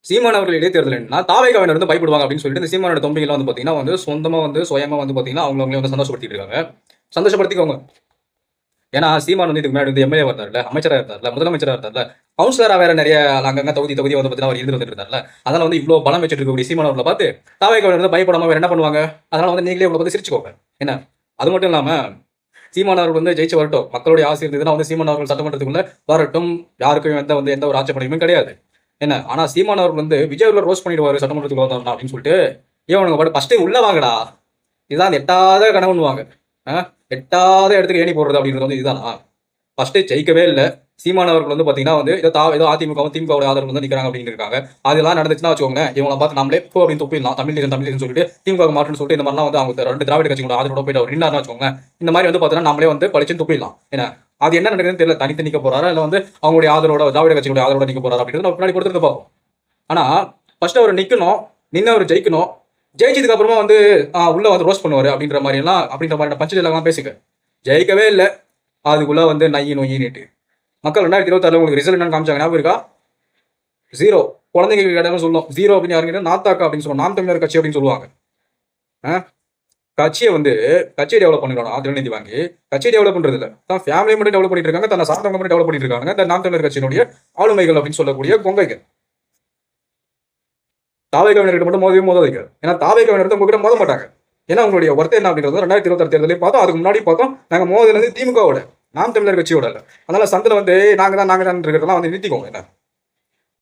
சீமான் அவர்கள் இடைத்தேர்தல் என்னன்னா தாவேகாவினர் வந்து பயப்படுவாங்க அப்படின்னு சொல்லிட்டு இந்த சீமானோட தொம்பிகள் வந்து பாத்தீங்கன்னா வந்து சொந்தமா வந்து சுயமா வந்து பாத்தீங்கன்னா அவங்களே வந்து சந்தோஷப்படுத்திட்டு இருக்காங்க. சந்தோஷப்படுத்திக்கோங்க. ஏன்னா சீமான் வந்து இதுக்கு முன்னாடி வந்து எம்எல்ஏ இருந்தார்ல, அமைச்சராக இருந்தார்ல, முதலமைச்சராக இருந்தார்ல, கவுன்சிலரா வேற நிறைய அங்கங்க தொகுதி வந்து பார்த்தீங்கன்னா அவர் இருந்து வந்துட்டு இருந்தார்ல. அதனால வந்து இவ்வளவு பலம் வச்சுட்டு இருக்கக்கூடிய சீமான் அவர்களை பார்த்து தாவேகாவினர் வந்து பயப்படாம வேற என்ன பண்ணுவாங்க? அதனால வந்து நீங்களே உங்களை பார்த்து சிரிச்சுக்கோங்க. என்ன அது மட்டும் இல்லாம சீமான் அவர்கள் வந்து ஜெயிச்சு வரட்டும், மக்களுடைய ஆசை இருந்ததுன்னா வந்து சீமான் அவர்கள் சட்டமன்றத்துக்குள்ள வரட்டும், யாருக்கும் எந்த ஒரு ஆட்சேபனையுமே கிடையாது. என்ன ஆனா சீமான் அவர்கள் வந்து விஜய் அவர்கள் ரோஸ் பண்ணிடுவாரு சட்டமன்றத்துக்கு வந்தாருனா அப்படின்னு சொல்லிட்டு இவனுங்க பாட்டு ஃபர்ஸ்டே உள்ள வாங்கடா, இதுதான் எட்டாத கனவுன்னுவாங்க. எட்டாத இடத்துக்கு ஏணி போடுறது அப்படின்றது வந்து இதுதானா? ஃபர்ஸ்டே ஜெயிக்கவே இல்லை. சீமான் அவர்கள் வந்து பாத்தீங்கன்னா வந்து ஏதோ அதிமுக திமுக ஆதரவு வந்து நிற்கிறாங்க அப்படின்னு இருக்காங்க. அதெல்லாம் நடந்துச்சுன்னா வச்சுக்கோங்க, இவங்களை பார்த்து நம்மளே இப்போ அப்படின்னு துப்பிடலாம். தமிழ் சொல்லிட்டு திமுக மாற்றுன்னு சொல்லிட்டு இந்த மாதிரிலாம் வந்து அவங்க 2 திராவிட கட்சிகளோட ஆதரவோட போயிட்டு அவர் நின்னாருன்னு வச்சுக்கோங்க, இந்த மாதிரி வந்து பார்த்தீங்கன்னா நம்மளே வந்து பழிச்சுன்னு துப்பிடலாம். ஏன்னா அது என்ன நடக்குதுன்னு தெரியல. தனித்து நிற்க போறாரா இல்லை வந்து அவங்களுடைய ஆதரவோட திராவிட கட்சிகளுடைய ஆதரவோட நிற்க போறாரா அப்படின்றது நம்ம பின்னாடி கொடுத்துட்டு பார்ப்போம். ஆனா ஃபர்ஸ்ட் அவர் நிற்கணும், நின்று அவர் ஜெயிக்கணும். ஜெயிச்சதுக்கு அப்புறமா வந்து உள்ள வந்து ரோஸ்ட் பண்ணுவாரு அப்படின்ற மாதிரி பஞ்சு எல்லாம் பேசிக்க ஜெயிக்கவே இல்லை. அதுக்குள்ள வந்து நொய்யிட்டு மக்கள் 2026 உங்களுக்கு ரிசல்ட் என்னன்னு காமிச்சாங்க, ஞாபகம் இருக்கா? 0. குழந்தைங்களுக்கு கேட்டாலும் சொல்லும் 0 அப்படின்னு யாருக்கிட்ட நாத்தாக்கா அப்படின்னு சொல்லுவாங்க, நாம் தமிழர் கட்சி அப்படின்னு சொல்லுவாங்க. கட்சியை டெவலப் பண்ணிடணும். திருநெல்வேலி வாங்கி கட்சியை டெவலப் பண்றது இல்லை, தான் ஃபேமிலி மட்டும் டெவலப் பண்ணிட்டு இருக்காங்க, தன்னை சார்ந்தவங்க மட்டும் டெவலப் பண்ணிட்டு இருக்காங்க. இந்த நாம் தமிழர் கட்சியினுடைய ஆளுமைகள் அப்படின்னு சொல்லக்கூடிய கொங்கைகள் தாவேகாவினர்கிட்ட மட்டும் மோதாதீங்க. ஏன்னா தாவேகாவினர் உங்ககிட்ட மோத மாட்டாங்க. ஏன்னா உங்களுடைய ஒர்த் என்ன அப்படின்றது 2026 தேர்தலையும் பார்த்தோம், அதுக்கு முன்னாடி பார்த்தோம். நாங்கள் மோதினது திமுகவோட, நாம் தமிழர் கட்சியோட இல்லை. அதனால சந்தில வந்து நாங்க தான் இருக்கிறதெல்லாம் வந்து நிறுத்திக்கோங்க. என்ன